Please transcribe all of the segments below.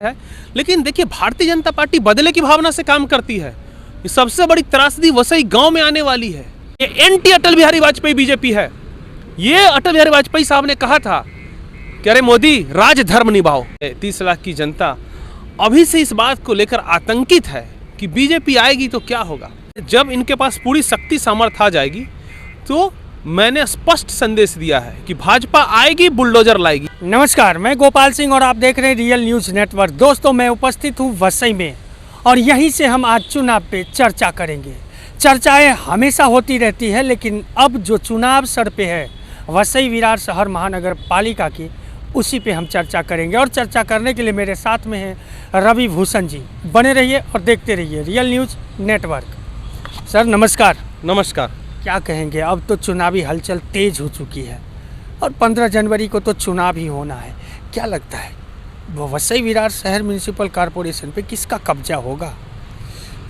है। लेकिन देखिए, भारतीय जनता पार्टी बदले की भावना से काम करती है। ये सबसे बड़ी त्रासदी वसई गांव में आने वाली है। ये एंटी अटल बिहारी वाजपेयी बीजेपी है। ये अटल बिहारी वाजपेयी साहब ने कहा था कि अरे मोदी, राजधर्म निभाओ। 30 लाख की जनता अभी से इस बात को लेकर आतंकित है कि बीजेपी आएगी तो क्या होगा। जब इनके पास पूरी शक्ति सामर्थ्य आ जाएगी तो मैंने स्पष्ट संदेश दिया है कि भाजपा आएगी, बुलडोजर लाएगी। नमस्कार, मैं गोपाल सिंह और आप देख रहे हैं रियल न्यूज़ नेटवर्क। दोस्तों, मैं उपस्थित हूँ वसई में और यहीं से हम आज चुनाव पे चर्चा करेंगे। चर्चाएं हमेशा होती रहती है, लेकिन अब जो चुनाव सर पे है वसई विरार शहर महानगर पालिका की, उसी पे हम चर्चा करेंगे। और चर्चा करने के लिए मेरे साथ में हैं रवि भूषण जी। बने रहिए और देखते रहिए रियल न्यूज़ नेटवर्क। सर नमस्कार। नमस्कार। क्या कहेंगे, अब तो चुनावी हलचल तेज हो चुकी है और 15 जनवरी को तो चुनाव ही होना है। क्या लगता है वसई विरार शहर म्यूनिसिपल कॉरपोरेशन पे किसका कब्जा होगा?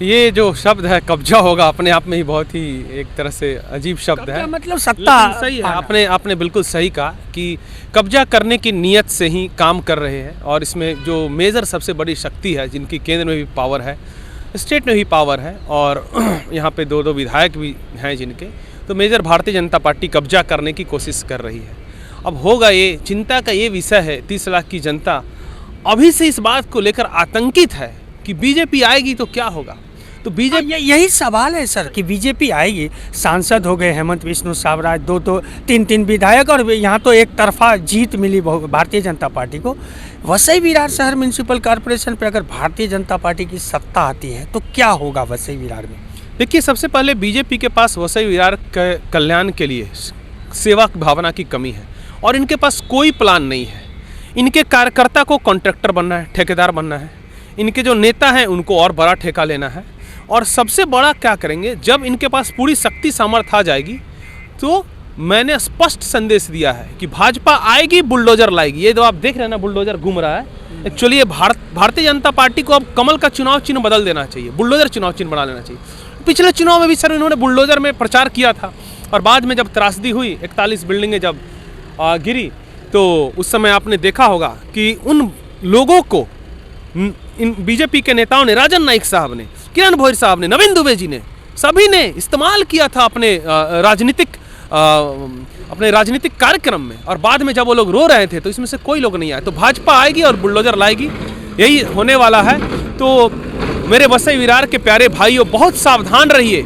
ये जो शब्द है कब्जा होगा, अपने आप में ही बहुत ही एक तरह से अजीब शब्द है। मतलब सत्ता सही है। आपने बिल्कुल सही कहा कि कब्जा करने की नीयत से ही काम कर रहे हैं। और इसमें जो मेजर सबसे बड़ी शक्ति है, जिनकी केंद्र में भी पावर है, स्टेट में भी पावर है, और यहाँ पे दो विधायक भी हैं जिनके, तो मेजर भारतीय जनता पार्टी कब्जा करने की कोशिश कर रही है। अब होगा, ये चिंता का ये विषय है। 30 लाख की जनता अभी से इस बात को लेकर आतंकित है कि बीजेपी आएगी तो क्या होगा। तो बीजेपी, यही सवाल है सर कि बीजेपी आएगी। सांसद हो गए हेमंत बिश्नोई सावराज, दो तीन विधायक, और यहाँ तो एक तरफा जीत मिली भारतीय जनता पार्टी को। वसई विरार शहर म्यूनिसिपल कॉरपोरेशन पे अगर भारतीय जनता पार्टी की सत्ता आती है तो क्या होगा वसई विरार में? देखिए, सबसे पहले बीजेपी के पास वसई विरार के कल्याण के लिए सेवा भावना की कमी है और इनके पास कोई प्लान नहीं है। इनके कार्यकर्ता को कॉन्ट्रैक्टर बनना है, ठेकेदार बनना है। इनके जो नेता हैं उनको और बड़ा ठेका लेना है। और सबसे बड़ा क्या करेंगे, जब इनके पास पूरी शक्ति सामर्थ्य आ जाएगी तो मैंने स्पष्ट संदेश दिया है कि भाजपा आएगी, बुलडोजर लाएगी। ये जो आप देख रहे हैं ना, बुलडोजर घूम रहा है, एक्चुअली ये भारतीय जनता पार्टी को अब कमल का चुनाव चिन्ह बदल देना चाहिए, बुलडोजर चुनाव चिन्ह बना लेना चाहिए। पिछले चुनाव में भी सर इन्होंने बुलडोजर में प्रचार किया था, और बाद में जब त्रासदी हुई, 41 बिल्डिंगें जब गिरी, तो उस समय आपने देखा होगा कि उन लोगों को इन बीजेपी के नेताओं ने, राजन नाइक साहब ने, किरण भोईर साहब ने, नवीन दुबे जी ने, सभी ने इस्तेमाल किया था अपने राजनीतिक कार्यक्रम में। और बाद में जब वो लोग रो रहे थे तो इसमें से कोई लोग नहीं आए। तो भाजपा आएगी और बुलडोजर लाएगी, यही होने वाला है। तो मेरे वसई विरार के प्यारे भाइयों, बहुत सावधान रहिए,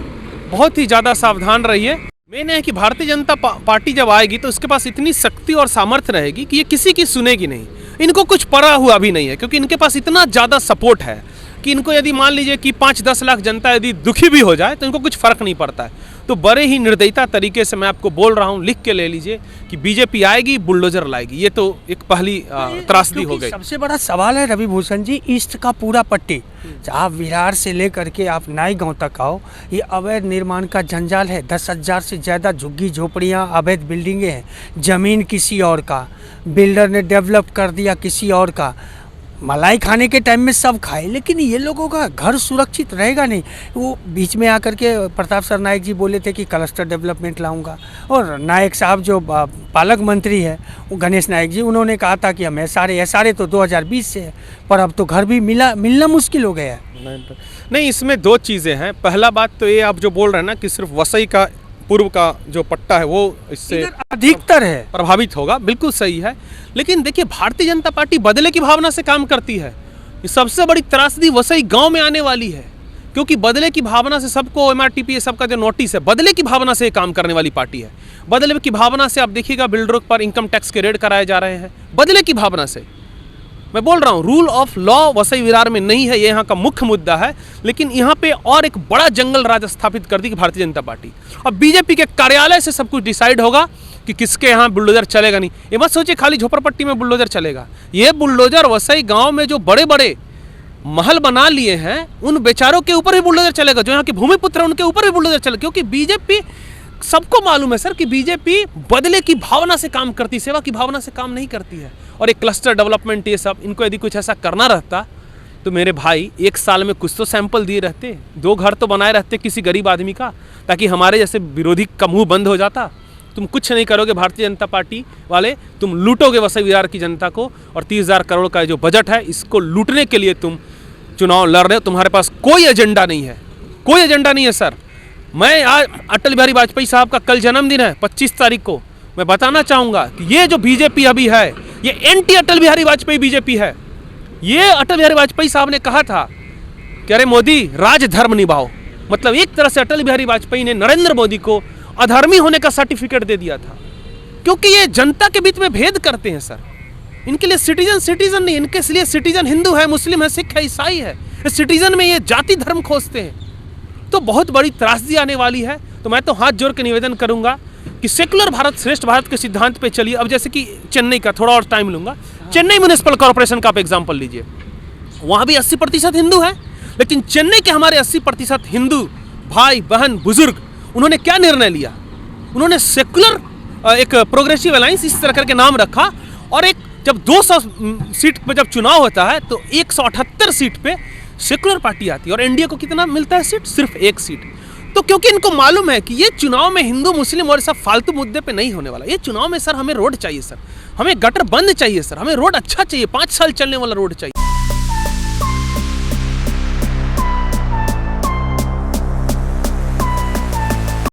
बहुत ही ज़्यादा सावधान रहिए। मैंने है कि भारतीय जनता पार्टी जब आएगी तो उसके पास इतनी शक्ति और सामर्थ्य रहेगी कि ये किसी की सुनेगी नहीं। इनको कुछ पड़ा हुआ भी नहीं है, क्योंकि इनके पास इतना ज़्यादा सपोर्ट है कि इनको यदि मान लीजिए कि 5-10 लाख जनता यदि दुखी भी हो जाए तो इनको कुछ फर्क नहीं पड़ता है। तो बड़े ही निर्दयता तरीके से मैं आपको बोल रहा हूँ, लिख के ले लीजिए कि बीजेपी आएगी, बुलडोजर लाएगी। ये तो एक पहली त्रासदी हो गई। सबसे बड़ा सवाल है रवि भूषण जी, ईस्ट का पूरा पट्टी, आप विरार से लेकर के आप नाई गांव तक आओ, ये अवैध निर्माण का जंजाल है। 10,000 से ज़्यादा झुग्गी झोपड़ियाँ, अवैध बिल्डिंगें हैं, ज़मीन किसी और का, बिल्डर ने डेवलप कर दिया किसी और का। मलाई खाने के टाइम में सब खाए, लेकिन ये लोगों का घर सुरक्षित रहेगा नहीं। वो बीच में आकर के प्रताप सर नायक जी बोले थे कि क्लस्टर डेवलपमेंट लाऊंगा, और नायक साहब जो पालक मंत्री है वो गणेश नायक जी, उन्होंने कहा था कि हम एसआरए तो 2020 से है, पर अब तो घर भी मिलना मुश्किल हो गया है। नहीं, इसमें दो चीज़ें हैं। पहला बात तो ये आप जो बोल रहे हैं ना कि सिर्फ वसई का पूर्व का जो पट्टा है वो इससे अधिकतर है प्रभावित होगा, बिल्कुल सही है। लेकिन देखिए, भारतीय जनता पार्टी बदले की भावना से काम करती है। ये सबसे बड़ी त्रासदी वसई गांव में आने वाली है, क्योंकि बदले की भावना से सबको MRTP सबका जो नोटिस है, बदले की भावना से काम करने वाली पार्टी है। बदले की भावना से आप देखिएगा बिल्डरों पर इनकम टैक्स के रेड कराए जा रहे हैं, बदले की भावना से। मैं बोल रहा हूँ, rule of law Vasai Virar में नहीं है, ये यहाँ का मुख्य मुद्दा है। लेकिन यहाँ पे और एक बड़ा जंगल राज स्थापित कर दी कि भारतीय जनता पार्टी, अब बीजेपी के कार्यालय से सब कुछ डिसाइड होगा कि किसके यहाँ बुलडोजर चलेगा। नहीं, ये मत सोचिए खाली झोपड़पट्टी में बुलडोजर चलेगा। ये बुलडोजर वसई गाँव में जो बड़े बड़े महल बना लिए हैं, उन बेचारों के ऊपर भी बुलडोजर चलेगा। जो यहाँ के भूमिपुत्र हैं उनके ऊपर भी बुलडोजर चलेगा, क्योंकि बीजेपी, सबको मालूम है सर कि बीजेपी बदले की भावना से काम करती, सेवा की भावना से काम नहीं करती है। और एक क्लस्टर डेवलपमेंट, ये सब, इनको यदि कुछ ऐसा करना रहता तो मेरे भाई 1 साल में कुछ तो सैंपल दिए रहते, 2 घर तो बनाए रहते किसी गरीब आदमी का, ताकि हमारे जैसे विरोधी का मुंह बंद हो जाता। तुम कुछ नहीं करोगे भारतीय जनता पार्टी वाले, तुम लूटोगे वसई विरार की जनता को, और 30,000 करोड़ का जो बजट है इसको लूटने के लिए तुम चुनाव लड़ रहे हो। तुम्हारे पास कोई एजेंडा नहीं है, कोई एजेंडा नहीं है सर। मैं आज अटल बिहारी वाजपेयी साहब का कल जन्मदिन है 25 तारीख को, मैं बताना चाहूँगा कि ये जो बीजेपी अभी है ये एंटी अटल बिहारी वाजपेयी बीजेपी है। ये अटल बिहारी वाजपेयी साहब ने कहा था कि अरे मोदी राजधर्म निभाओ, मतलब एक तरह से अटल बिहारी वाजपेयी ने नरेंद्र मोदी को अधर्मी होने का सर्टिफिकेट दे दिया था, क्योंकि ये जनता के बीच में भेद करते हैं सर। इनके लिए सिटीजन नहीं, इनके लिए सिटीजन हिंदू है, मुस्लिम है, सिख है, ईसाई है। इस सिटीजन में ये जाति धर्म खोजते हैं, तो बहुत बड़ी त्रासदी आने वाली है। तो मैं तो हाथ जोड़ के निवेदन करूंगा कि सेकुलर भारत श्रेष्ठ भारत के सिद्धांत पे चलिए। अब जैसे कि चेन्नई का थोड़ा और टाइम लूंगा, चेन्नई म्युनिसिपल कॉर्पोरेशन का आप एग्जाम्पल लीजिए, वहाँ भी 80% हिंदू है, लेकिन चेन्नई के हमारे 80% हिंदू भाई बहन बुजुर्ग, उन्होंने क्या निर्णय लिया? उन्होंने सेकुलर एक प्रोग्रेसिव अलायंस इस तरह करके नाम रखा, और एक जब 200 सीट पे जब चुनाव होता है तो 178 सीट पे सेकुलर पार्टी आती है, और एनडीए को कितना मिलता है सीट? सिर्फ 1 सीट। तो क्योंकि इनको मालूम है कि ये चुनाव में हिंदू मुस्लिम और सब फालतू मुद्दे पे नहीं होने वाला। ये चुनाव में सर हमें रोड चाहिए सर, हमें गटर बंद चाहिए सर, हमें रोड अच्छा चाहिए, 5 साल चलने वाला रोड चाहिए।